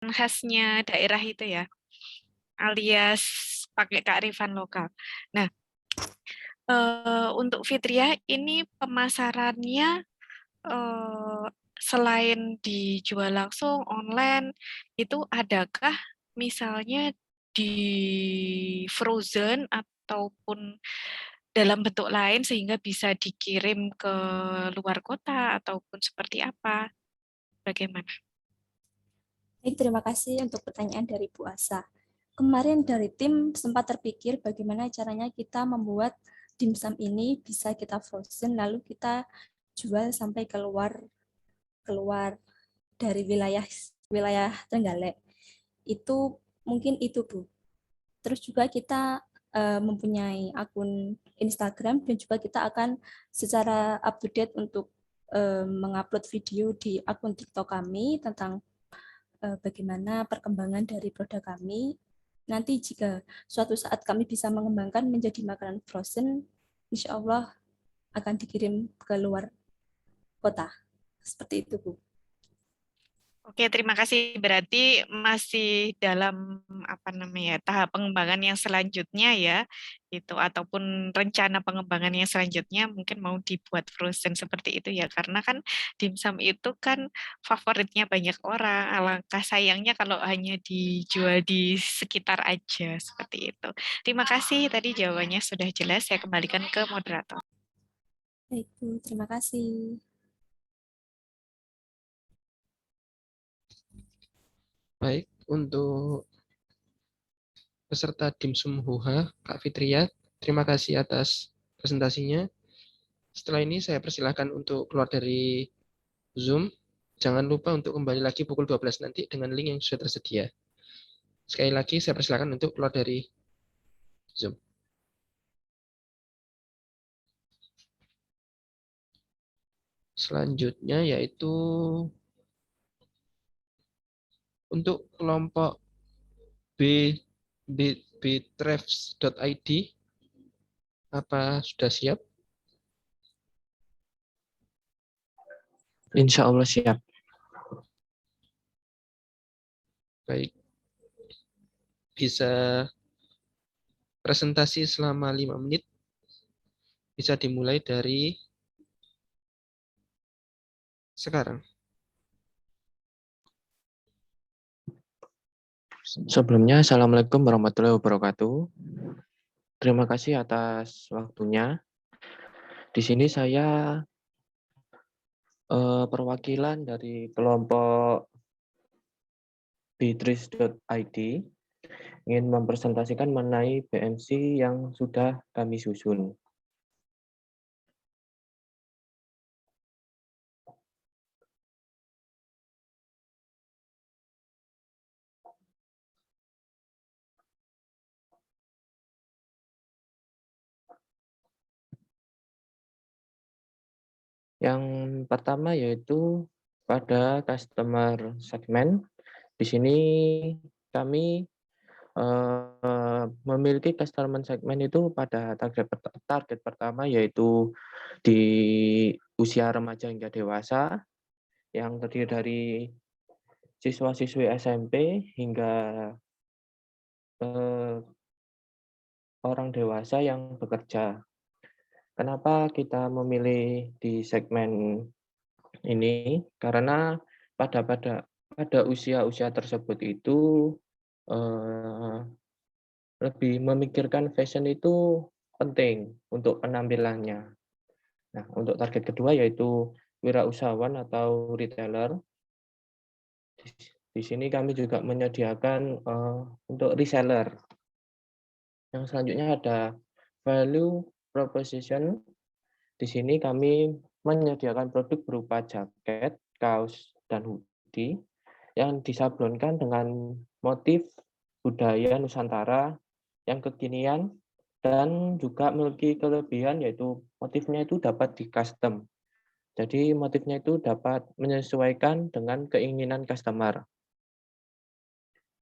khasnya daerah itu ya, alias pakai kearifan lokal. Nah, untuk Fitria ini pemasarannya selain dijual langsung online, itu adakah misalnya di frozen ataupun dalam bentuk lain sehingga bisa dikirim ke luar kota ataupun seperti apa? Bagaimana? Baik, terima kasih untuk pertanyaan dari Bu Asa. Kemarin dari tim sempat terpikir bagaimana caranya kita membuat dimsum ini bisa kita frozen lalu kita jual sampai keluar keluar dari wilayah wilayah Trenggalek. Itu mungkin itu Bu. Terus juga kita mempunyai akun Instagram dan juga kita akan secara up to date untuk mengupload video di akun TikTok kami tentang bagaimana perkembangan dari produk kami. Nanti jika suatu saat kami bisa mengembangkan menjadi makanan frozen, insya Allah akan dikirim ke luar kota. Seperti itu, Bu. Oke, terima kasih. Berarti masih dalam apa namanya tahap pengembangan yang selanjutnya ya, gitu ataupun rencana pengembangan yang selanjutnya mungkin mau dibuat frozen seperti itu ya, karena kan dimsum itu kan favoritnya banyak orang. Alangkah sayangnya kalau hanya dijual di sekitar aja seperti itu. Terima kasih tadi jawabannya sudah jelas. Saya kembalikan ke moderator. Baik, Bu. Terima kasih. Baik, untuk peserta Dimsum Huha, Kak Fitria, terima kasih atas presentasinya. Setelah ini saya persilahkan untuk keluar dari Zoom. Jangan lupa untuk kembali lagi pukul 12 nanti dengan link yang sudah tersedia. Sekali lagi saya persilahkan untuk keluar dari Zoom. Selanjutnya yaitu untuk kelompok B, Bitrefs.id. Apa sudah siap? Insya Allah siap. Baik. Bisa presentasi selama 5 menit. Bisa dimulai dari sekarang. Sebelumnya, Assalamualaikum warahmatullahi wabarakatuh. Terima kasih atas waktunya. Di sini saya perwakilan dari kelompok bitris.id ingin mempresentasikan mengenai BMC yang sudah kami susun. Yang pertama yaitu pada customer segment. Di sini kami memiliki customer segment itu pada target pertama yaitu di usia remaja hingga dewasa yang terdiri dari siswa-siswi SMP hingga orang dewasa yang bekerja. Kenapa kita memilih di segmen ini? Karena pada usia-usia tersebut itu lebih memikirkan fashion itu penting untuk penampilannya. Nah, untuk target kedua yaitu wirausahawan atau retailer. Di sini kami juga menyediakan untuk reseller. Yang selanjutnya ada value proposition. Di sini kami menyediakan produk berupa jaket, kaos, dan hoodie yang disablonkan dengan motif budaya Nusantara yang kekinian dan juga memiliki kelebihan yaitu motifnya itu dapat di custom. Jadi motifnya itu dapat menyesuaikan dengan keinginan customer.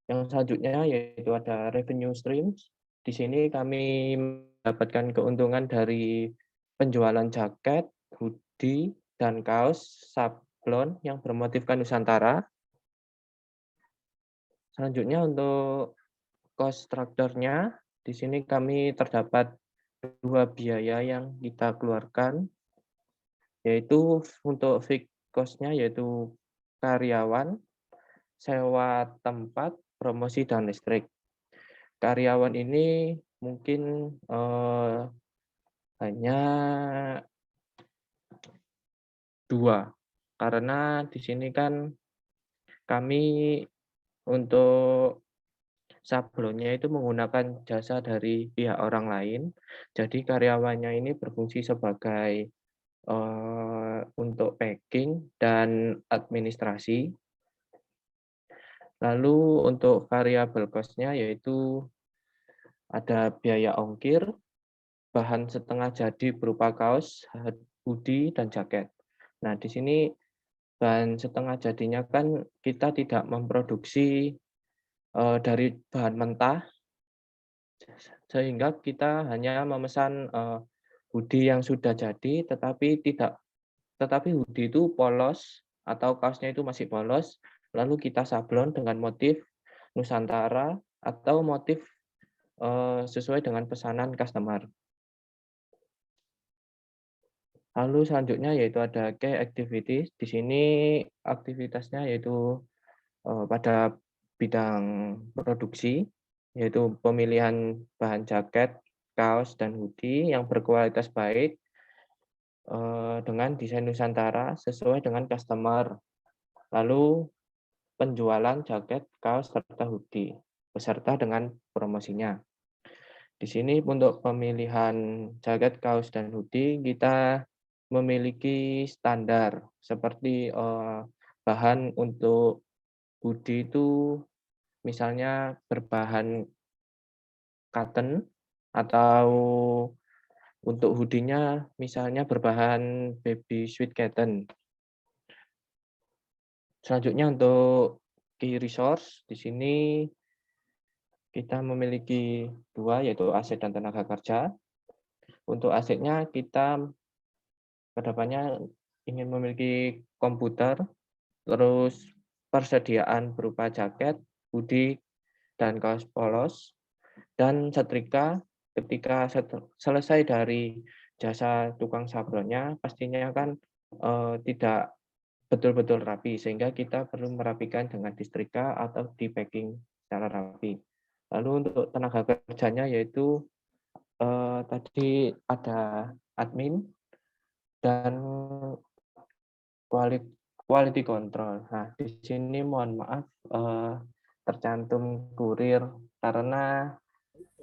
Yang selanjutnya yaitu ada revenue streams. Di sini kami mendapatkan keuntungan dari penjualan jaket, hoodie, dan kaos sablon yang bermotifkan Nusantara. Selanjutnya untuk cost strukturnya, di sini kami terdapat 2 biaya yang kita keluarkan, yaitu untuk fixed cost-nya yaitu karyawan, sewa tempat, promosi, dan listrik. Karyawan ini mungkin, hanya 2, karena di sini kan kami untuk sablonnya itu menggunakan jasa dari pihak orang lain, jadi karyawannya ini berfungsi sebagai, untuk packing dan administrasi. Lalu untuk variable cost-nya yaitu ada biaya ongkir, bahan setengah jadi berupa kaos, hoodie, dan jaket. Nah, di sini bahan setengah jadinya kan kita tidak memproduksi, dari bahan mentah, sehingga kita hanya memesan, hoodie yang sudah jadi, tetapi hoodie itu polos atau kaosnya itu masih polos, lalu kita sablon dengan motif Nusantara atau motif, sesuai dengan pesanan customer. Lalu selanjutnya yaitu ada key activities. Di sini aktivitasnya yaitu, pada bidang produksi, yaitu pemilihan bahan jaket, kaos, dan hoodie yang berkualitas baik, dengan desain Nusantara sesuai dengan customer. Lalu penjualan jaket, kaos, serta hoodie, beserta dengan promosinya. Di sini untuk pemilihan jaket, kaos, dan hoodie kita memiliki standar seperti, bahan untuk hoodie itu misalnya berbahan cotton atau untuk hoodie-nya misalnya berbahan baby sweat cotton. Selanjutnya untuk key resource, di sini kita memiliki 2 yaitu aset dan tenaga kerja. Untuk asetnya kita kedepannya ingin memiliki komputer, terus persediaan berupa jaket, hoodie, dan kaos polos, dan setrika. Ketika selesai dari jasa tukang sablonnya, pastinya kan tidak betul-betul rapi, sehingga kita perlu merapikan dengan disetrika atau di-packing secara rapi. Lalu untuk tenaga kerjanya yaitu tadi ada admin dan quality control. Nah, di sini mohon maaf tercantum kurir karena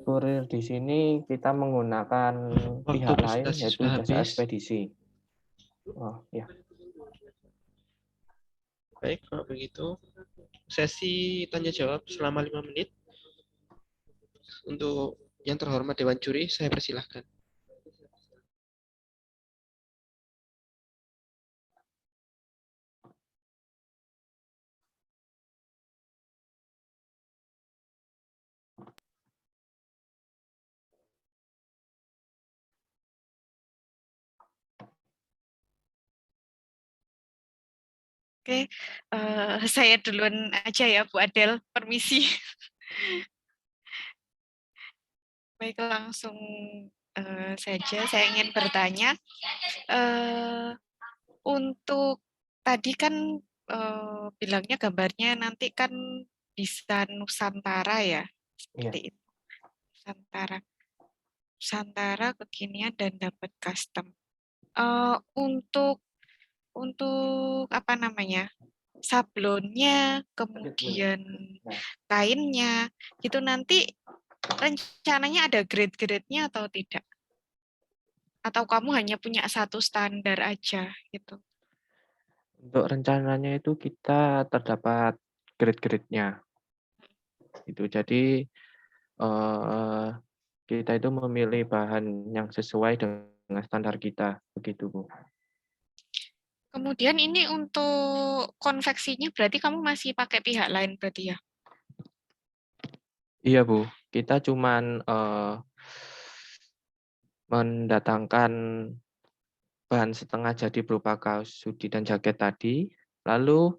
kurir di sini kita menggunakan Waktu pihak lain presentasi yaitu sudah jasa habis. ekspedisi. Oh, ya. Baik, kalau begitu sesi tanya jawab selama 5 menit. Untuk yang terhormat Dewan Juri, saya persilahkan. Oke, saya duluan aja ya Bu Adel, permisi. Baik, langsung saja saya ingin bertanya. Untuk tadi kan bilangnya gambarnya nanti kan bisa Nusantara ya, Iya. seperti itu. Nusantara kekinian dan dapat custom. Untuk apa namanya, sablonnya, kemudian kainnya, itu nanti rencananya ada grade-grade-nya atau tidak? Atau kamu hanya punya satu standar aja gitu? Untuk rencananya itu kita terdapat grade-grade-nya. Itu jadi kita itu memilih bahan yang sesuai dengan standar kita, begitu Bu. Kemudian ini untuk konveksinya berarti kamu masih pakai pihak lain berarti ya? Iya Bu, kita cuman mendatangkan bahan setengah jadi berupa kaos, hoodie, dan jaket tadi, lalu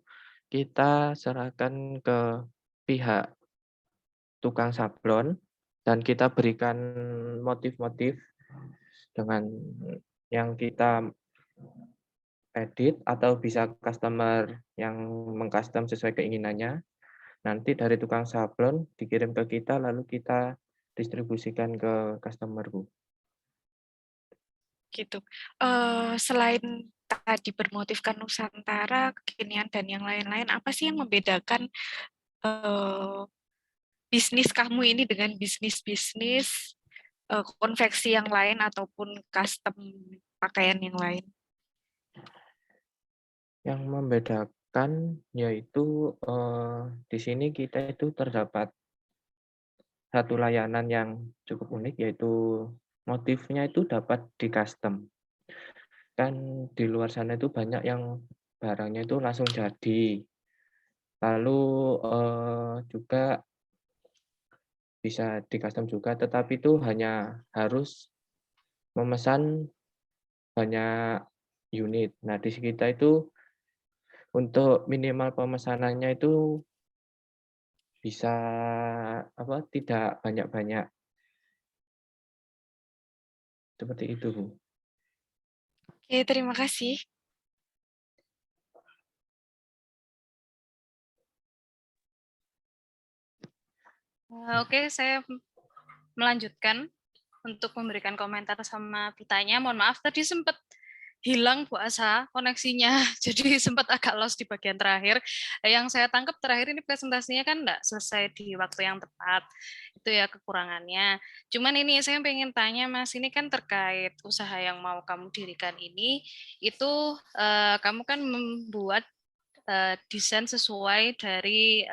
kita serahkan ke pihak tukang sablon dan kita berikan motif-motif dengan yang kita edit atau bisa customer yang mengcustom sesuai keinginannya. Nanti dari tukang sablon dikirim ke kita lalu kita distribusikan ke customer, Bu. Gitu. Selain tadi bermotifkan Nusantara, kekinian dan yang lain-lain, apa sih yang membedakan eh, bisnis kamu ini dengan bisnis-bisnis konveksi yang lain ataupun custom pakaian yang lain? Yang membedakan yaitu di sini kita itu terdapat satu layanan yang cukup unik yaitu motifnya itu dapat di-custom. Kan di luar sana itu banyak yang barangnya itu langsung jadi. Lalu juga bisa di-custom juga, tetapi itu hanya harus memesan banyak unit. Nah, di kita itu untuk minimal pemesanannya itu bisa tidak banyak-banyak. Seperti itu, Bu. Oke, terima kasih. Oke, saya melanjutkan untuk memberikan komentar sama Pitanya. Mohon maaf, tadi sempat hilang Bu Asa koneksinya, jadi sempat agak lost di bagian terakhir. Yang saya tangkap terakhir ini presentasinya kan enggak selesai di waktu yang tepat. Itu ya kekurangannya. Cuman ini saya pengen tanya Mas, ini kan terkait usaha yang mau kamu dirikan ini, itu kamu kan membuat desain sesuai dari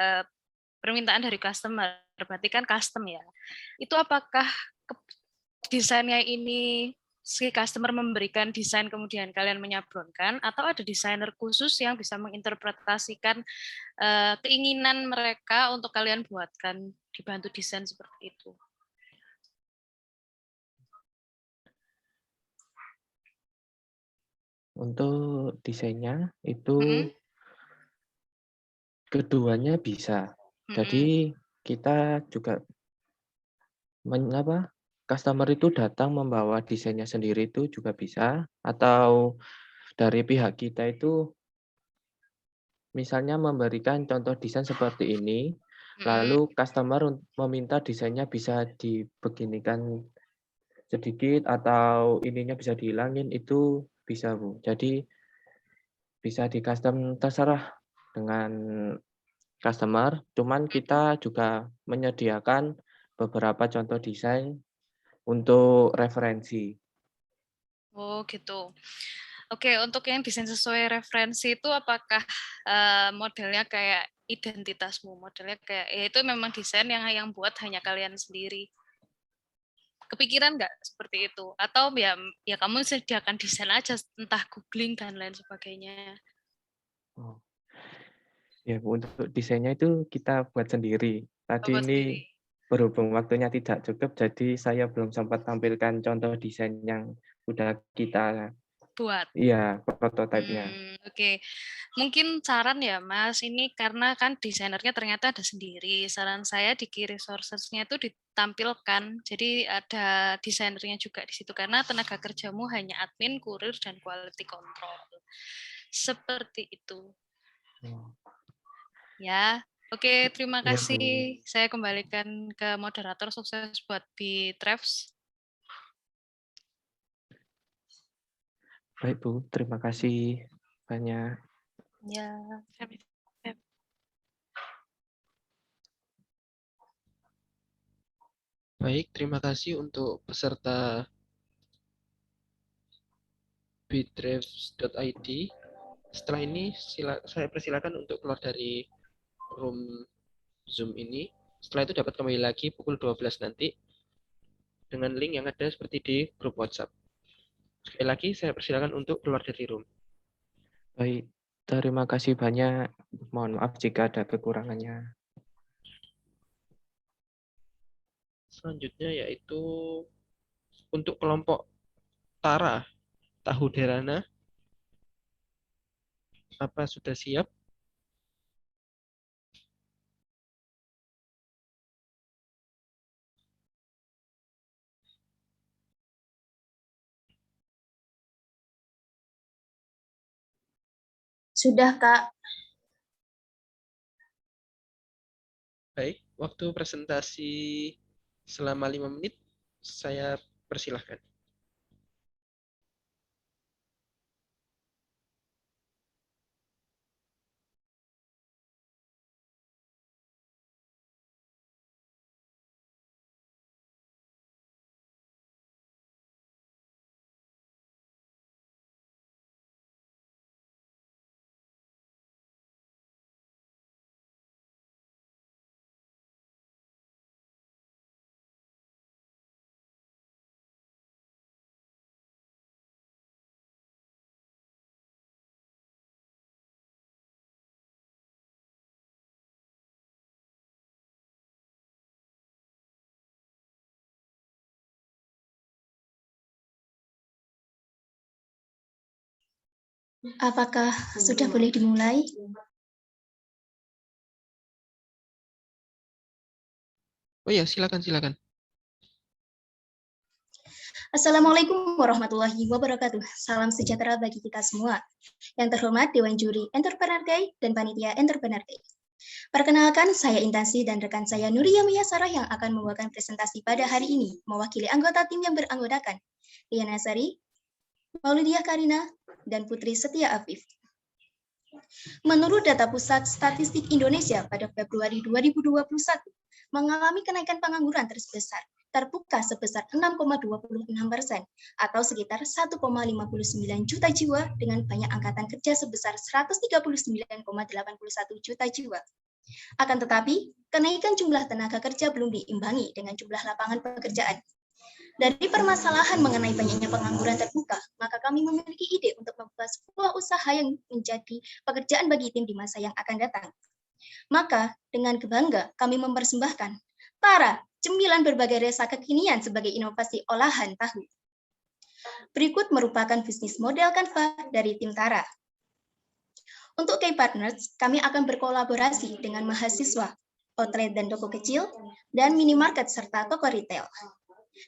permintaan dari customer, berarti kan custom ya. Itu apakah desainnya ini si customer memberikan desain kemudian kalian menyablonkan, atau ada desainer khusus yang bisa menginterpretasikan keinginan mereka untuk kalian buatkan, dibantu desain seperti itu? Untuk desainnya itu keduanya bisa. Jadi kita juga customer itu datang membawa desainnya sendiri itu juga bisa, atau dari pihak kita itu misalnya memberikan contoh desain seperti ini, lalu customer meminta desainnya bisa dibeginikan sedikit atau ininya bisa dihilangin, itu bisa, Bu. Jadi bisa di-custom terserah dengan customer, cuman kita juga menyediakan beberapa contoh desain untuk referensi. Oh gitu. Oke, untuk yang desain sesuai referensi itu apakah modelnya kayak identitasmu, modelnya kayak ya itu memang desain yang buat hanya kalian sendiri? Kepikiran nggak seperti itu? Atau ya kamu sediakan desain aja, entah googling dan lain sebagainya? Oh. Ya, Bu, untuk desainnya itu kita buat sendiri. Tadi Buat ini sendiri. berhubung waktunya tidak cukup, jadi saya belum sempat tampilkan contoh desain yang sudah kita Buat. prototipenya. Oke. Mungkin saran ya Mas, ini karena kan desainernya ternyata ada sendiri. Saran saya di key resources-nya itu ditampilkan. Jadi ada desainernya juga di situ karena tenaga kerjamu hanya admin, kurir, dan quality control. Seperti itu. Ya. Oke, terima Ya, kasih. Bu. Saya kembalikan ke moderator. Sukses buat Bitrefs. Baik, Bu. Terima kasih banyak. Ya. Baik, terima kasih untuk peserta bitrefs.id. Setelah ini saya persilakan untuk keluar dari room Zoom ini. Setelah itu dapat kembali lagi pukul 12 nanti dengan link yang ada seperti di grup WhatsApp. Sekali lagi saya persilakan untuk keluar dari room. Baik, terima kasih banyak. Mohon maaf jika ada kekurangannya. Selanjutnya yaitu untuk kelompok Tara Tahu Derana. Apa sudah siap? Sudah, Kak. Baik, waktu presentasi selama 5 menit saya persilahkan. Apakah sudah boleh dimulai? Oh ya, silakan. Assalamualaikum warahmatullahi wabarakatuh. Salam sejahtera bagi kita semua. Yang terhormat Dewan Juri Entrepreneur Day dan Panitia Entrepreneur Day. Perkenalkan, saya Intansi dan rekan saya Nuria Mia Sarah yang akan membawakan presentasi pada hari ini, mewakili anggota tim yang beranggotakan Liana Sari, Maulidia Karina, dan Putri Setia Afif. Menurut data Pusat Statistik Indonesia pada Februari 2021, mengalami kenaikan pengangguran terbuka sebesar 6,26% atau sekitar 1,59 juta jiwa dengan banyak angkatan kerja sebesar 139,81 juta jiwa. Akan tetapi, kenaikan jumlah tenaga kerja belum diimbangi dengan jumlah lapangan pekerjaan. Dari permasalahan mengenai banyaknya pengangguran terbuka, maka kami memiliki ide untuk membuka sebuah usaha yang menjadi pekerjaan bagi tim di masa yang akan datang. Maka, dengan kebangga, kami mempersembahkan Tara, cemilan berbagai rasa kekinian sebagai inovasi olahan tahu. Berikut merupakan bisnis model Canva dari tim Tara. Untuk key partners, kami akan berkolaborasi dengan mahasiswa, outlet dan toko kecil, dan minimarket serta toko retail.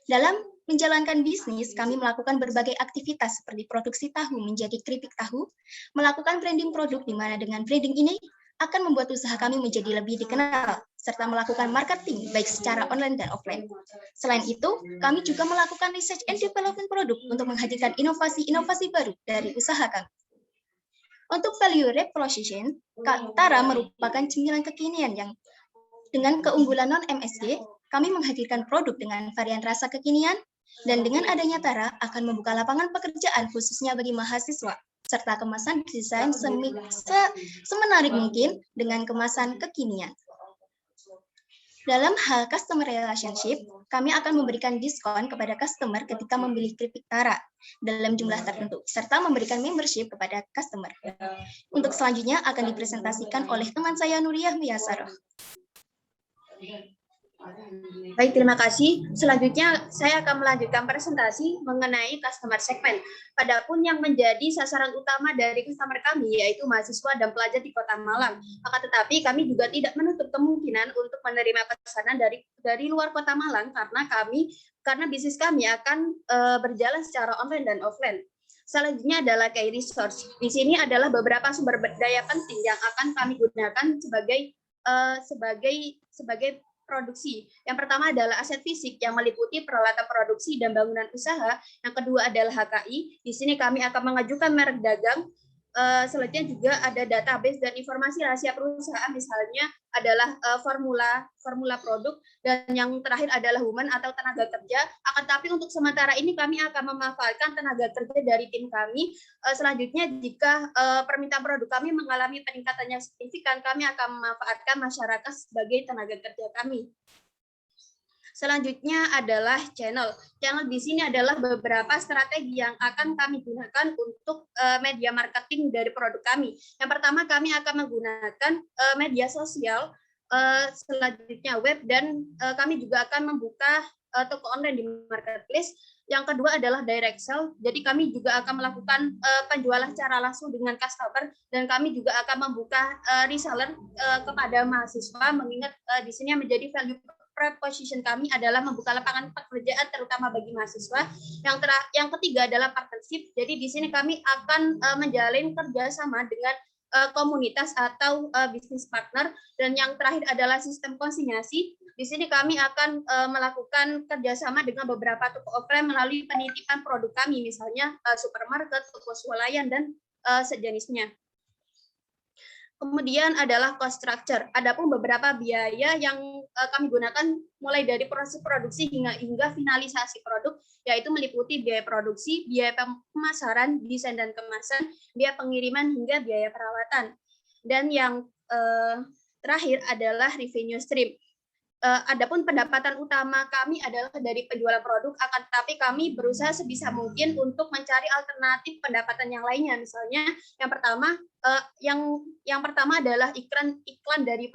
Dalam menjalankan bisnis, kami melakukan berbagai aktivitas seperti produksi tahu menjadi keripik tahu, melakukan branding produk di mana dengan branding ini akan membuat usaha kami menjadi lebih dikenal, serta melakukan marketing baik secara online dan offline. Selain itu, kami juga melakukan research and development produk untuk menghadirkan inovasi-inovasi baru dari usaha kami. Untuk value proposition, Tara merupakan cemilan kekinian yang dengan keunggulan non-MSG, kami menghadirkan produk dengan varian rasa kekinian, dan dengan adanya Tara akan membuka lapangan pekerjaan khususnya bagi mahasiswa, serta kemasan desain semenarik mungkin dengan kemasan kekinian. Dalam hal customer relationship, kami akan memberikan diskon kepada customer ketika membeli keripik Tara dalam jumlah tertentu, serta memberikan membership kepada customer. Untuk selanjutnya akan dipresentasikan oleh teman saya Nuria Miyasaroh. Baik, terima kasih. Selanjutnya saya akan melanjutkan presentasi mengenai customer segment. Padahal yang menjadi sasaran utama dari customer kami yaitu mahasiswa dan pelajar di Kota Malang. Akan tetapi kami juga tidak menutup kemungkinan untuk menerima pesanan dari luar Kota Malang karena bisnis kami akan berjalan secara online dan offline. Selanjutnya adalah key resource. Di sini adalah beberapa sumber daya penting yang akan kami gunakan sebagai produksi. Yang pertama adalah aset fisik yang meliputi peralatan produksi dan bangunan usaha. Yang kedua adalah HKI. Di sini kami akan mengajukan merek dagang. Selanjutnya juga ada database dan informasi rahasia perusahaan, misalnya adalah formula produk, dan yang terakhir adalah human atau tenaga kerja. Akan tapi untuk sementara ini kami akan memanfaatkan tenaga kerja dari tim kami. Selanjutnya jika permintaan produk kami mengalami peningkatan yang signifikan, kami akan memanfaatkan masyarakat sebagai tenaga kerja kami. Selanjutnya adalah channel. Channel di sini adalah beberapa strategi yang akan kami gunakan untuk media marketing dari produk kami. Yang pertama, kami akan menggunakan media sosial, selanjutnya web, dan kami juga akan membuka toko online di marketplace. Yang kedua adalah direct sell. Jadi kami juga akan melakukan penjualan secara langsung dengan customer, dan kami juga akan membuka reseller kepada mahasiswa, mengingat di sini menjadi value proposition kami adalah membuka lapangan pekerjaan terutama bagi mahasiswa. Yang ketiga adalah partnership. Jadi di sini kami akan menjalin kerjasama dengan komunitas atau bisnis partner. Dan yang terakhir adalah sistem konsinyasi. Di sini kami akan melakukan kerjasama dengan beberapa toko offline melalui penitipan produk kami, misalnya supermarket, toko swalayan, dan sejenisnya. Kemudian adalah cost structure. Adapun beberapa biaya yang kami gunakan mulai dari proses produksi hingga finalisasi produk, yaitu meliputi biaya produksi, biaya pemasaran, desain dan kemasan, biaya pengiriman, hingga biaya perawatan. Dan yang terakhir adalah revenue stream. Adapun pendapatan utama kami adalah dari penjualan produk, akan tetapi kami berusaha sebisa mungkin untuk mencari alternatif pendapatan yang lainnya. Misalnya yang pertama adalah iklan dari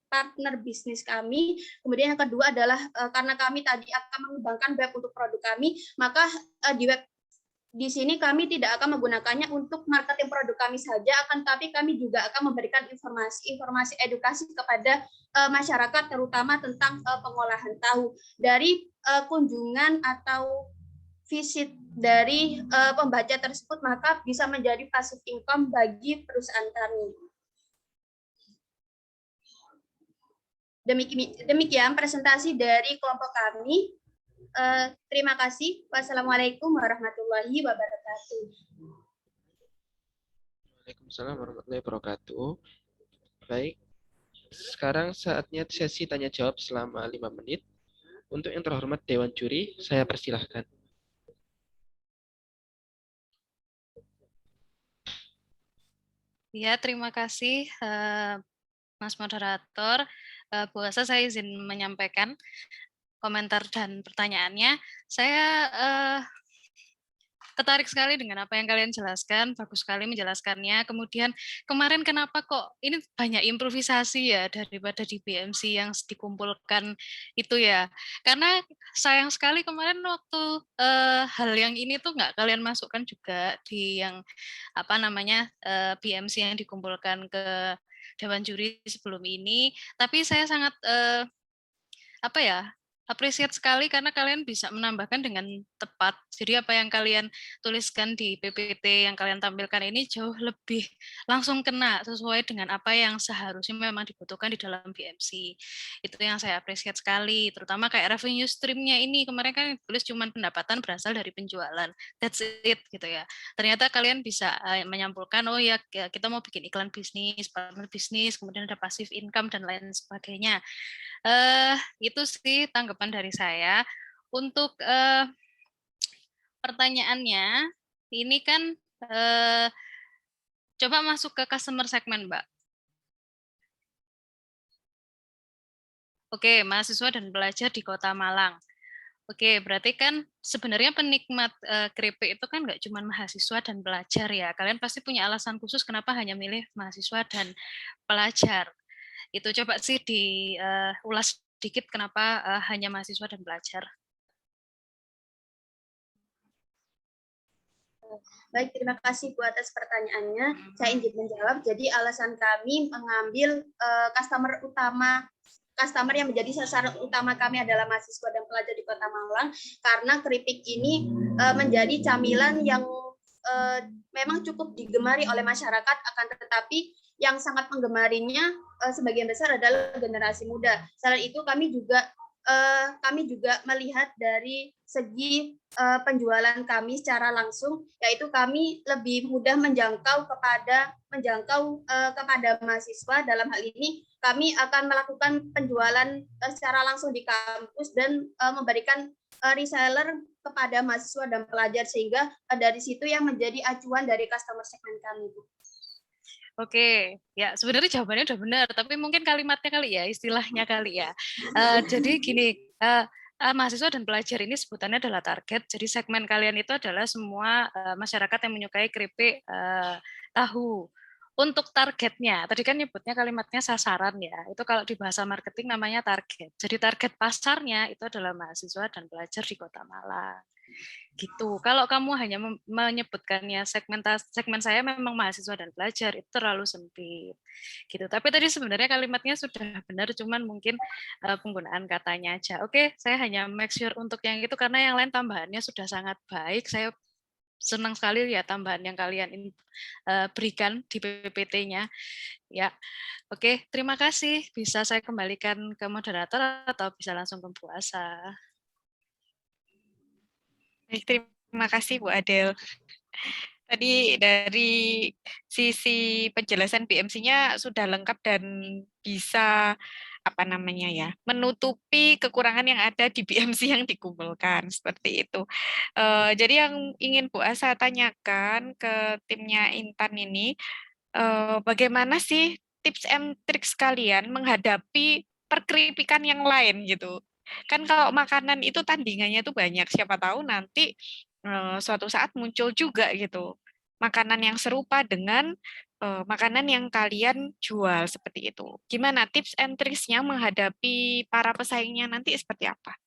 partner bisnis kami. Kemudian yang kedua adalah karena kami tadi akan mengembangkan web untuk produk kami, maka di sini kami tidak akan menggunakannya untuk marketing produk kami saja, akan tapi kami juga akan memberikan informasi edukasi kepada masyarakat, terutama tentang pengolahan tahu. Dari kunjungan atau visit dari pembaca tersebut, maka bisa menjadi passive income bagi perusahaan kami. Demikian presentasi dari kelompok kami. Terima kasih. Wassalamualaikum warahmatullahi wabarakatuh. Waalaikumsalam warahmatullahi wabarakatuh. Baik, sekarang saatnya sesi tanya jawab selama 5 menit. Untuk yang terhormat Dewan Juri, saya persilahkan. Ya, terima kasih Mas Moderator. Bu Asa, saya izin menyampaikan komentar dan pertanyaannya. Saya tertarik sekali dengan apa yang kalian jelaskan, bagus sekali menjelaskannya. Kemudian kemarin kenapa kok ini banyak improvisasi ya daripada di BMC yang dikumpulkan itu ya. Karena sayang sekali kemarin waktu hal yang ini tuh nggak kalian masukkan juga di yang apa namanya BMC yang dikumpulkan ke Dewan Juri sebelum ini. Tapi saya sangat apa ya, appreciate sekali karena kalian bisa menambahkan dengan tepat. Jadi apa yang kalian tuliskan di PPT yang kalian tampilkan ini jauh lebih langsung kena sesuai dengan apa yang seharusnya memang dibutuhkan di dalam BMC. Itu yang saya appreciate sekali, terutama kayak revenue stream-nya ini. Kemarin kan tulis cuma pendapatan berasal dari penjualan. That's it gitu ya. Ternyata kalian bisa menyampulkan, oh ya kita mau bikin iklan bisnis, partner bisnis, kemudian ada passive income dan lain sebagainya. Itu sih tanggapan dari saya. Untuk pertanyaannya, ini kan coba masuk ke customer segment, Mbak. Oke, mahasiswa dan pelajar di Kota Malang. Oke, berarti kan sebenarnya penikmat keripik itu kan nggak cuma mahasiswa dan pelajar ya. Kalian pasti punya alasan khusus kenapa hanya milih mahasiswa dan pelajar. Itu coba sih diulas sedikit kenapa hanya mahasiswa dan pelajar. Baik, terima kasih Bu atas pertanyaannya. Saya izin menjawab. Jadi alasan kami mengambil customer yang menjadi sasaran utama kami adalah mahasiswa dan pelajar di Kota Malang, karena keripik ini menjadi camilan yang memang cukup digemari oleh masyarakat, akan tetapi yang sangat menggemarinya sebagian besar adalah generasi muda. Selain itu kami juga melihat dari segi penjualan kami secara langsung, yaitu kami lebih mudah menjangkau kepada mahasiswa. Dalam hal ini kami akan melakukan penjualan secara langsung di kampus dan memberikan reseller kepada mahasiswa dan pelajar, sehingga dari situ yang menjadi acuan dari customer segment kami, Bu. Oke, ya sebenarnya jawabannya udah benar, tapi mungkin kalimatnya kali ya, istilahnya kali ya. Jadi gini, mahasiswa dan pelajar ini sebutannya adalah target. Jadi segmen kalian itu adalah semua masyarakat yang menyukai keripik tahu. Untuk targetnya, tadi kan nyebutnya kalimatnya sasaran ya. Itu kalau di bahasa marketing namanya target. Jadi target pasarnya itu adalah mahasiswa dan pelajar di Kota Malang. Gitu. Kalau kamu hanya menyebutkannya segmen saya memang mahasiswa dan pelajar, itu terlalu sempit. Gitu. Tapi tadi sebenarnya kalimatnya sudah benar, cuman mungkin penggunaan katanya aja. Oke, saya hanya make sure untuk yang itu karena yang lain tambahannya sudah sangat baik. Saya senang sekali lihat tambahan yang kalian berikan di PPT-nya. Ya, oke, terima kasih. Bisa saya kembalikan ke moderator atau bisa langsung ke Bu Asa. Baik, terima kasih Bu Adel. Tadi dari sisi penjelasan BMC-nya sudah lengkap dan bisa apa namanya ya, menutupi kekurangan yang ada di BMC yang dikumpulkan seperti itu. Jadi yang ingin Bu Asa tanyakan ke timnya Intan ini, bagaimana sih tips and triks kalian menghadapi perkeripikan yang lain gitu? Kan kalau makanan itu tandingannya tuh banyak, siapa tahu nanti suatu saat muncul juga gitu makanan yang serupa dengan makanan yang kalian jual seperti itu. Gimana tips and tricksnya menghadapi para pesaingnya nanti seperti apa?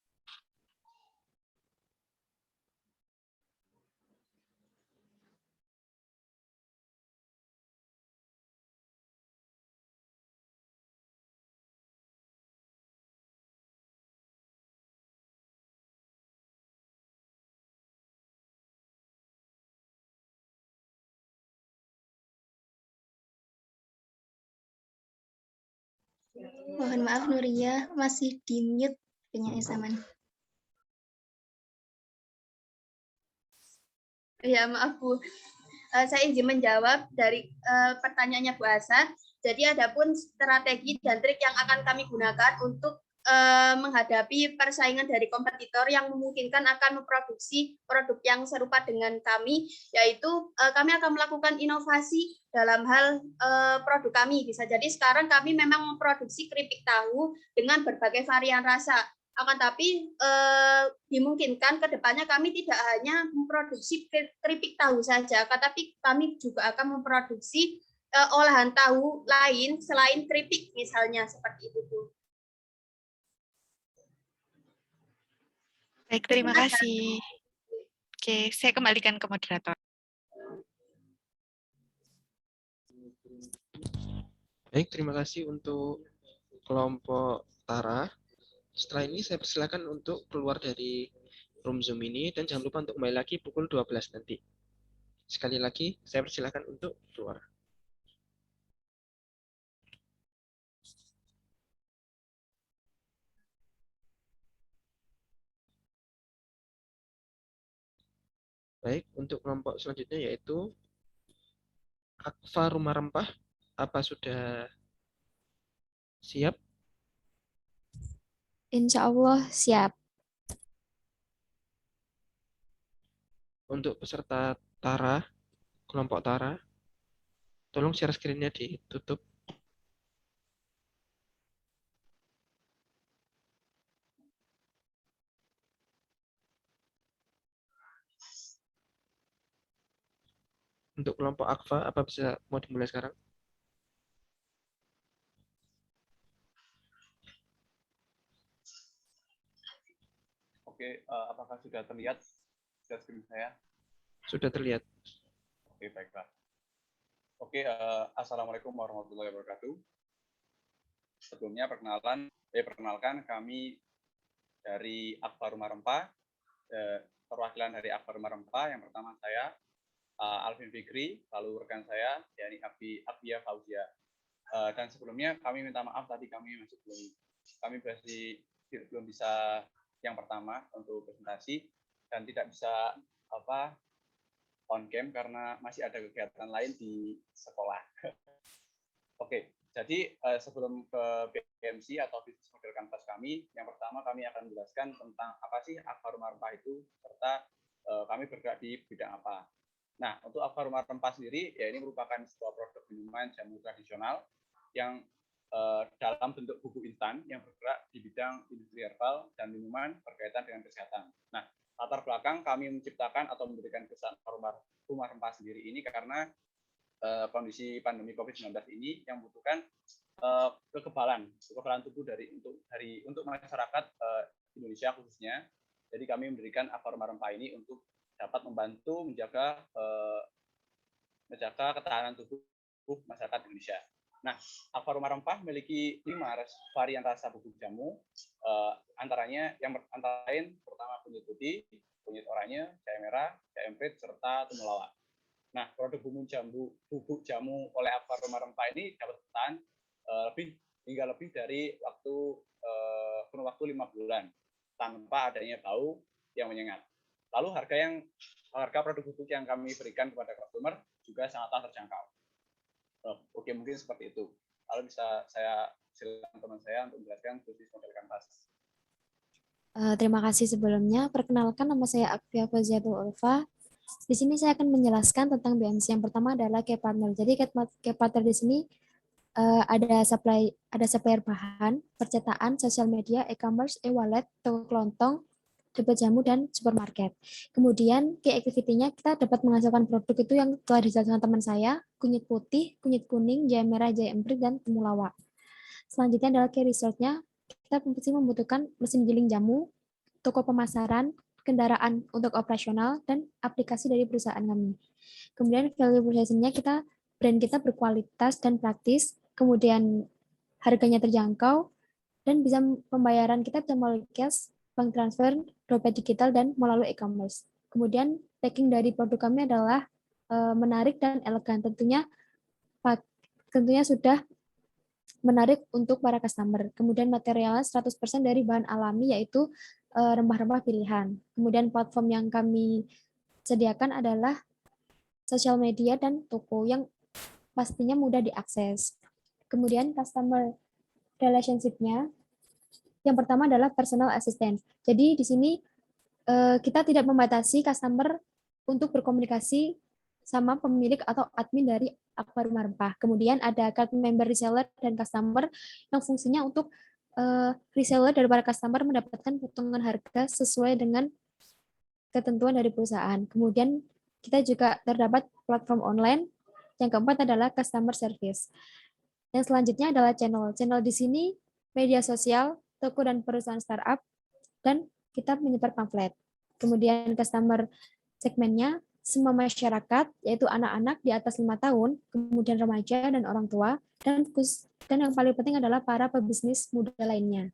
Mohon maaf Nuria, masih di mute punya Esaman. Ya, maaf Bu. Saya izin menjawab dari pertanyaannya Bu Asa. Jadi adapun strategi dan trik yang akan kami gunakan untuk menghadapi persaingan dari kompetitor yang memungkinkan akan memproduksi produk yang serupa dengan kami, yaitu kami akan melakukan inovasi dalam hal produk kami. Bisa jadi sekarang kami memang memproduksi keripik tahu dengan berbagai varian rasa. Akan tapi dimungkinkan ke depannya kami tidak hanya memproduksi keripik tahu saja, tetapi kami juga akan memproduksi olahan tahu lain selain keripik misalnya seperti itu Bu. Baik, terima kasih. Oke, saya kembalikan ke moderator. Baik, terima kasih untuk kelompok Tara. Setelah ini saya persilakan untuk keluar dari room Zoom ini dan jangan lupa untuk kembali lagi pukul 12 nanti. Sekali lagi, saya persilakan untuk keluar. Baik, untuk kelompok selanjutnya yaitu Akfa Rumah Rempah. Apa sudah siap? Insya Allah siap. Untuk peserta Tara, kelompok Tara, tolong share screen-nya ditutup. Untuk kelompok Akfa, apa bisa mau dimulai sekarang? Oke, apakah sudah terlihat screen saya? Sudah terlihat. Oke, baiklah. Oke, Assalamualaikum warahmatullahi wabarakatuh. Sebelumnya perkenalkan kami dari Akfa Rumah Rempah, perwakilan dari Akfa Rumah Rempah. Yang pertama saya, Alvin Fikri, lalu rekan saya, yakni Abia Fauzia. Dan sebelumnya kami minta maaf tadi kami belum bisa yang pertama untuk presentasi dan tidak bisa on cam karena masih ada kegiatan lain di sekolah. Oke, jadi sebelum ke BMC atau Business Model Canvas kami, yang pertama kami akan menjelaskan tentang apa sih Akfa Rumah Rempah itu, serta kami bergerak di bidang apa. Nah, untuk Akfa Rumah Rempah sendiri, ya ini merupakan sebuah produk minuman jamu tradisional yang dalam bentuk bubuk instan yang bergerak di bidang industri herbal dan minuman berkaitan dengan kesehatan. Nah, latar belakang kami menciptakan atau mendirikan perusahaan rumah rempah sendiri ini karena kondisi pandemi COVID-19 ini yang membutuhkan kekebalan tubuh untuk masyarakat Indonesia khususnya. Jadi kami mendirikan Akfa Rumah Rempah ini untuk dapat membantu menjaga ketahanan tubuh masyarakat Indonesia. Nah, Alfa Rumah Rempah memiliki 5 varian rasa bubuk jamu, antaranya yang antara lain pertama kunyit putih, kunyit oranye, jahe merah, jahe emprit, serta temulawak. Nah, produk bubuk jamu oleh Alfa Rumah Rempah ini dapat bertahan hingga lebih dari kurun waktu 5 bulan tanpa adanya bau yang menyengat. Lalu harga produk bubuk yang kami berikan kepada customer juga sangatlah terjangkau. Oke, mungkin seperti itu. Lalu bisa saya silakan teman saya untuk menjelaskan bisnis model kanvas. Terima kasih sebelumnya. Perkenalkan, nama saya Akvia Faziatul Ulfa. Di sini saya akan menjelaskan tentang BMC. Yang pertama adalah Key Partner. Jadi Key Partner di sini ada supplier bahan, percetaan, sosial media, e-commerce, e-wallet, toko kelontong, debat jamu, dan supermarket. Kemudian key activity-nya kita dapat menghasilkan produk itu yang telah dijelaskan teman saya, kunyit putih, kunyit kuning, jahe merah, jahe emprit, dan temulawak. Selanjutnya adalah key result-nya, kita pasti membutuhkan mesin giling jamu, toko pemasaran, kendaraan untuk operasional, dan aplikasi dari perusahaan kami. Kemudian value proposition-nya brand kita berkualitas dan praktis, kemudian harganya terjangkau, dan bisa pembayaran kita bisa melalui cash, bank transfer, dompet digital, dan melalui e-commerce. Kemudian packing dari produk kami adalah menarik dan elegan. Tentunya sudah menarik untuk para customer. Kemudian materialnya 100% dari bahan alami, yaitu rempah-rempah pilihan. Kemudian platform yang kami sediakan adalah sosial media dan toko yang pastinya mudah diakses. Kemudian customer relationship-nya, yang pertama adalah personal assistant. Jadi di sini kita tidak membatasi customer untuk berkomunikasi sama pemilik atau admin dari Alfa Rumah Rempah. Kemudian ada card member reseller dan customer yang fungsinya untuk reseller dari para customer mendapatkan potongan harga sesuai dengan ketentuan dari perusahaan. Kemudian kita juga terdapat platform online. Yang keempat adalah customer service. Yang selanjutnya adalah channel. Channel di sini media sosial, toko dan perusahaan startup, dan kita menyebar pamflet. Kemudian customer segmennya semua masyarakat, yaitu anak-anak di atas 5 tahun, kemudian remaja dan orang tua, dan yang paling penting adalah para pebisnis muda lainnya.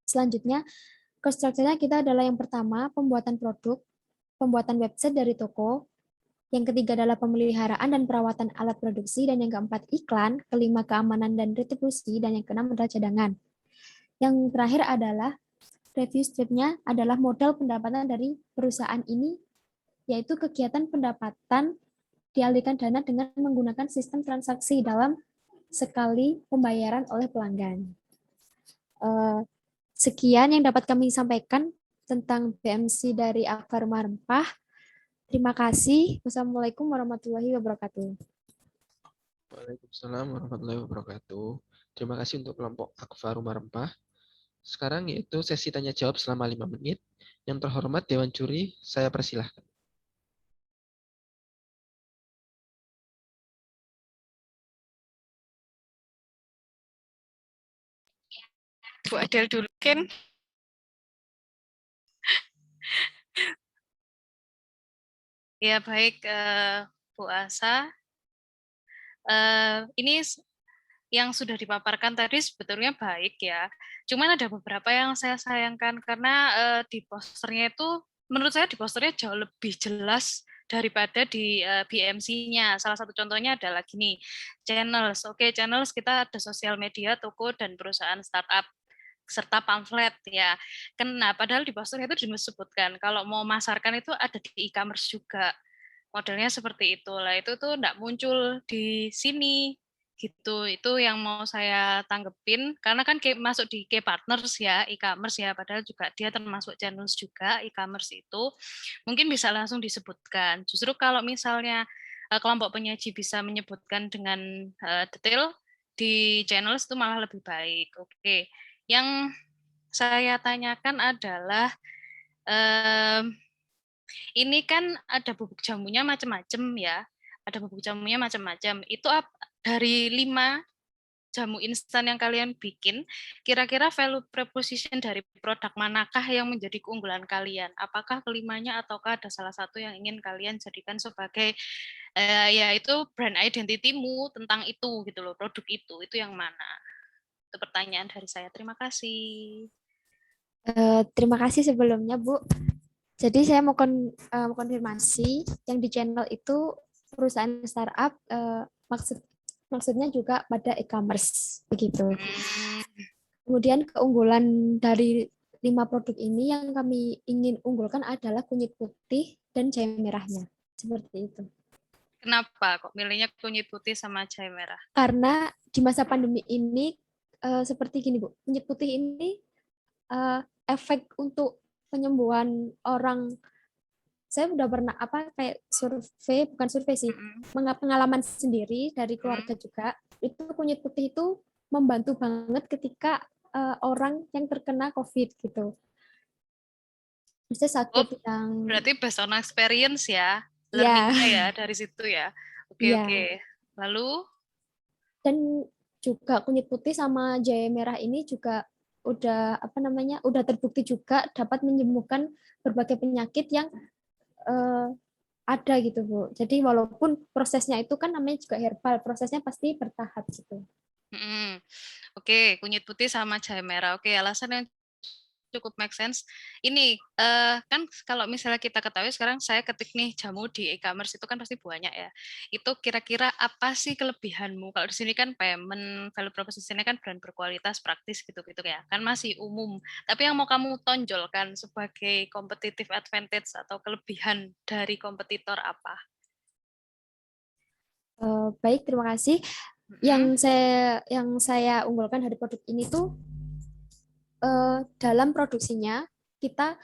Selanjutnya, cost structure-nya kita adalah yang pertama, pembuatan produk, pembuatan website dari toko, yang ketiga adalah pemeliharaan dan perawatan alat produksi, dan yang keempat iklan, kelima keamanan dan retribusi, dan yang keenam adalah cadangan. Yang terakhir adalah review stream-nya adalah modal pendapatan dari perusahaan ini, yaitu kegiatan pendapatan dialihkan dana dengan menggunakan sistem transaksi dalam sekali pembayaran oleh pelanggan. Sekian yang dapat kami sampaikan tentang BMC dari Alfa Rumah Rempah. Terima kasih. Wassalamualaikum warahmatullahi wabarakatuh. Waalaikumsalam warahmatullahi wabarakatuh. Terima kasih untuk kelompok Alfa Rumah Rempah. Sekarang yaitu sesi tanya jawab selama 5 menit. Yang terhormat Dewan Juri, saya persilahkan. Bu Adel dulu, Ken. Ya, baik, Bu Asa. Ini yang sudah dipaparkan tadi sebetulnya baik ya. Cuman ada beberapa yang saya sayangkan karena di posternya itu, menurut saya di posternya jauh lebih jelas daripada di BMC-nya. Salah satu contohnya adalah gini, channels. Oke, channels kita ada sosial media, toko, dan perusahaan startup serta pamflet ya. Nah, padahal di posternya itu disebutkan kalau mau masarkan itu ada di e-commerce juga. Modelnya seperti itu. Lah itu tuh enggak muncul di sini gitu. Itu yang mau saya tanggepin karena kan masuk di key partners ya, e-commerce ya, padahal juga dia termasuk channels juga e-commerce itu. Mungkin bisa langsung disebutkan. Justru kalau misalnya kelompok penyaji bisa menyebutkan dengan detail di channels itu malah lebih baik. Oke. Yang saya tanyakan adalah ini kan ada bubuk jamunya macam-macam ya. Ada bubuk jamunya macam-macam. Itu dari 5 jamu instan yang kalian bikin, kira-kira value proposition dari produk manakah yang menjadi keunggulan kalian? Apakah kelimanya ataukah ada salah satu yang ingin kalian jadikan sebagai ya itu brand identity-mu tentang itu gitu loh, produk itu yang mana? Itu pertanyaan dari saya. Terima kasih. Terima kasih sebelumnya, Bu. Jadi saya mau konfirmasi yang di channel itu perusahaan startup, maksudnya juga pada e-commerce begitu. Kemudian keunggulan dari 5 produk ini yang kami ingin unggulkan adalah kunyit putih dan jahe merahnya. Seperti itu. Kenapa kok milihnya kunyit putih sama jahe merah? Karena di masa pandemi ini seperti gini, Bu. Kunyit putih ini efek untuk penyembuhan orang, saya udah pernah kayak bukan survei sih, pengalaman sendiri dari keluarga juga, itu kunyit putih itu membantu banget ketika orang yang terkena COVID gitu. Misalnya sakit yang berarti based on experience ya, ya, learning-nya ya dari situ ya. Oke, ya. oke. Lalu Dan juga kunyit putih sama jahe merah ini juga udah udah terbukti juga dapat menyembuhkan berbagai penyakit yang ada gitu, Bu. Jadi walaupun prosesnya itu kan namanya juga herbal, prosesnya pasti bertahap gitu. Oke, kunyit putih sama jahe merah. Oke, alasan yang cukup make sense. Ini kan kalau misalnya kita ketahui sekarang saya ketik nih jamu di e-commerce itu kan pasti banyak ya. Itu kira-kira apa sih kelebihanmu? Kalau di sini kan payment, value proposition-nya kan brand berkualitas, praktis gitu-gitu ya. Kan masih umum. Tapi yang mau kamu tonjolkan sebagai competitive advantage atau kelebihan dari kompetitor apa? Baik, terima kasih. Yang saya unggulkan dari produk ini tuh dalam produksinya kita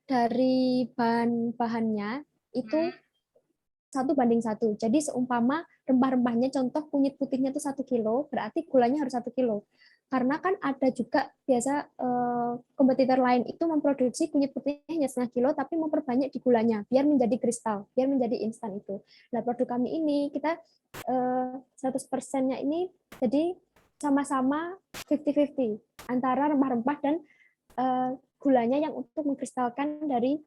dari bahan-bahannya itu 1:1. Jadi seumpama rempah-rempahnya, contoh kunyit putihnya itu 1 kilo, berarti gulanya harus 1 kilo. Karena kan ada juga biasa kompetitor lain itu memproduksi kunyit putihnya hanya 0,5 kilo, tapi memperbanyak di gulanya, biar menjadi kristal, biar menjadi instan itu. Nah, produk kami ini, kita 100%-nya ini jadi sama-sama 50-50 antara rempah-rempah dan gulanya yang untuk mengkristalkan dari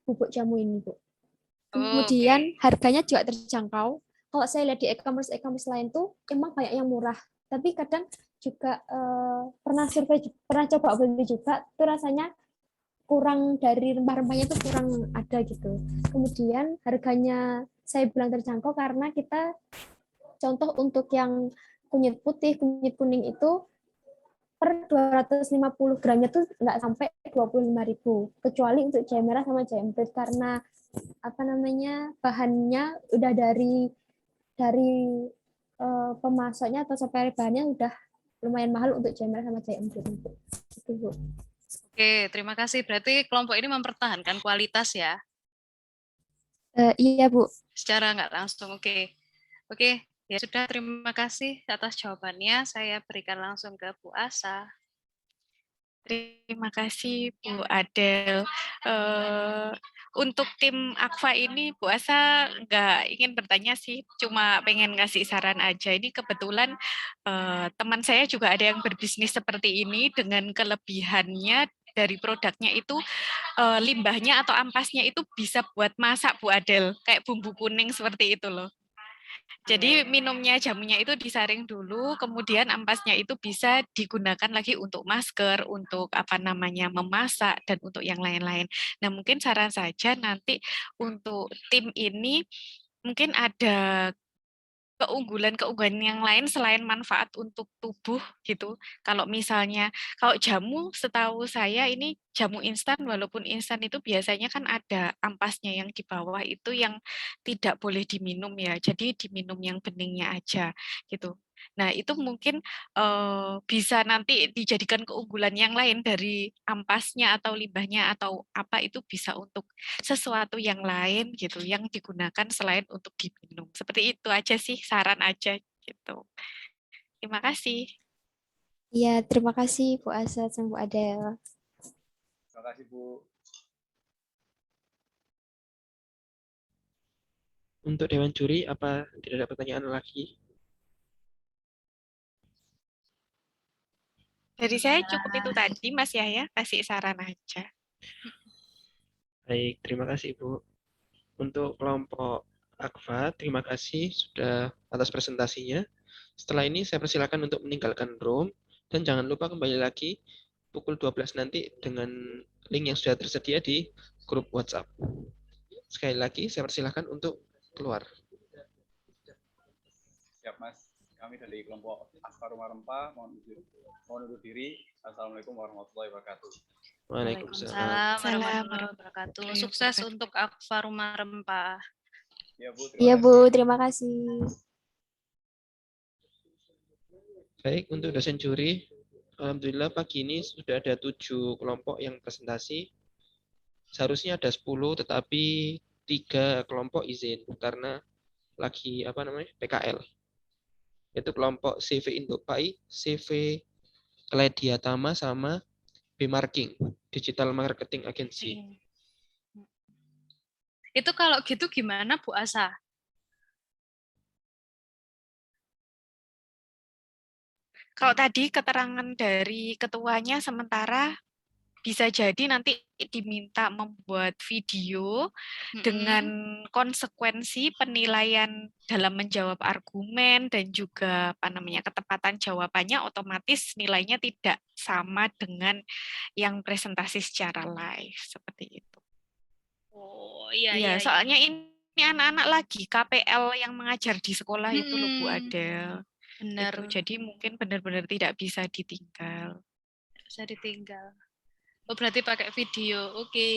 bubuk jamu ini, Bu. Kemudian harganya juga terjangkau. Kalau saya lihat di e-commerce lain tuh emang banyak yang murah, tapi kadang juga pernah coba beli juga tuh rasanya kurang, dari rempah-rempahnya tuh kurang ada gitu. Kemudian harganya saya bilang terjangkau karena kita contoh untuk yang kunyit putih, kunyit kuning itu per 250 gramnya tuh nggak sampai 25.000, kecuali untuk jahe merah sama jahe emprit karena bahannya udah dari pemasoknya atau supplier bahannya udah lumayan mahal untuk jahe merah sama jahe emprit itu, Bu. Oke, terima kasih. Berarti kelompok ini mempertahankan kualitas ya? Iya, Bu. Secara nggak langsung, oke. Oke, ya sudah, terima kasih atas jawabannya. Saya berikan langsung ke Bu Asa. Terima kasih Bu Adel. Untuk tim Akfa ini Bu Asa nggak ingin bertanya sih, cuma pengen ngasih saran aja. Ini kebetulan teman saya juga ada yang berbisnis seperti ini, dengan kelebihannya dari produknya itu limbahnya atau ampasnya itu bisa buat masak Bu Adel, kayak bumbu kuning seperti itu loh. Jadi minumnya jamunya itu disaring dulu, kemudian ampasnya itu bisa digunakan lagi untuk masker, untuk memasak, dan untuk yang lain-lain. Nah, mungkin saran saja nanti untuk tim ini mungkin ada keunggulan-keunggulan yang lain selain manfaat untuk tubuh gitu. Kalau jamu, setahu saya ini jamu instan, walaupun instan itu biasanya kan ada ampasnya yang di bawah itu yang tidak boleh diminum ya. Jadi diminum yang beningnya aja gitu. Nah, itu mungkin bisa nanti dijadikan keunggulan yang lain dari ampasnya atau limbahnya atau apa, itu bisa untuk sesuatu yang lain gitu, yang digunakan selain untuk diminum. Seperti itu aja sih, saran aja gitu. Terima kasih. Iya, terima kasih Bu Asa dan Bu Adel. Terima kasih Bu. Untuk Dewan Juri, apa tidak ada pertanyaan lagi? Dari saya cukup itu tadi, Mas Yahya, kasih saran aja. Baik, terima kasih Ibu. Untuk kelompok Akfa, terima kasih sudah atas presentasinya. Setelah ini saya persilakan untuk meninggalkan room dan jangan lupa kembali lagi pukul 12 nanti dengan link yang sudah tersedia di grup WhatsApp. Sekali lagi saya persilakan untuk keluar. Siap Mas, kami dari kelompok Akfa Rumah Rempah mohon undur diri. Assalamualaikum warahmatullahi wabarakatuh. Waalaikumsalam. Waalaikumsalam warahmatullahi wabarakatuh. Sukses untuk Akfa Rumah Rempah. Ya Bu, Iya terima Bu, kasih. terima kasih. Baik, untuk dosen juri, alhamdulillah pagi ini sudah ada 7 kelompok yang presentasi. Seharusnya ada 10, tetapi 3 kelompok izin karena lagi PKL. Itu kelompok CV Indopai, CV Klediatama sama B-Marking, Digital Marketing Agency. Itu kalau gitu gimana Bu Asa? Kalau tadi keterangan dari ketuanya sementara bisa jadi nanti diminta membuat video dengan konsekuensi penilaian dalam menjawab argumen dan juga ketepatan jawabannya otomatis nilainya tidak sama dengan yang presentasi secara live seperti itu. Oh iya Iya, soalnya ini anak-anak lagi KPL yang mengajar di sekolah itu loh Bu Adel. Benar. Itu, jadi mungkin benar-benar tidak bisa ditinggal. Bisa ditinggal. Oh berarti pakai video, oke.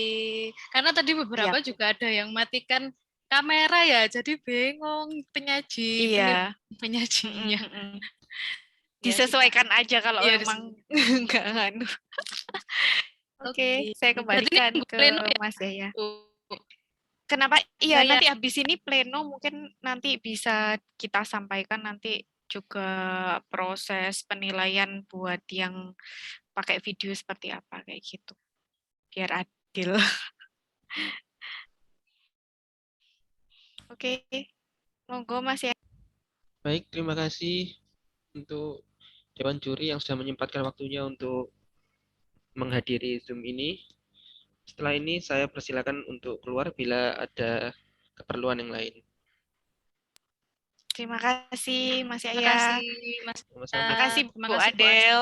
Karena tadi beberapa juga ada yang matikan kamera ya, jadi bingung penyajinya. Disesuaikan aja kalau Iya, memang enggak nganu. Oke, saya kembalikan ke Mas Yahya. Kenapa? Iya, nanti habis ini pleno mungkin nanti bisa kita sampaikan nanti juga proses penilaian buat yang pakai video seperti apa kayak gitu. Biar adil. Oke. Monggo Mas ya. Baik, terima kasih untuk Dewan Juri yang sudah menyempatkan waktunya untuk menghadiri Zoom ini. Setelah ini saya persilakan untuk keluar bila ada keperluan yang lain. Terima kasih Mas Yahya. Terima kasih Mas. Terima kasih Bu kasih, Adel.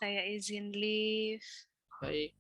Saya izin leave. Baik.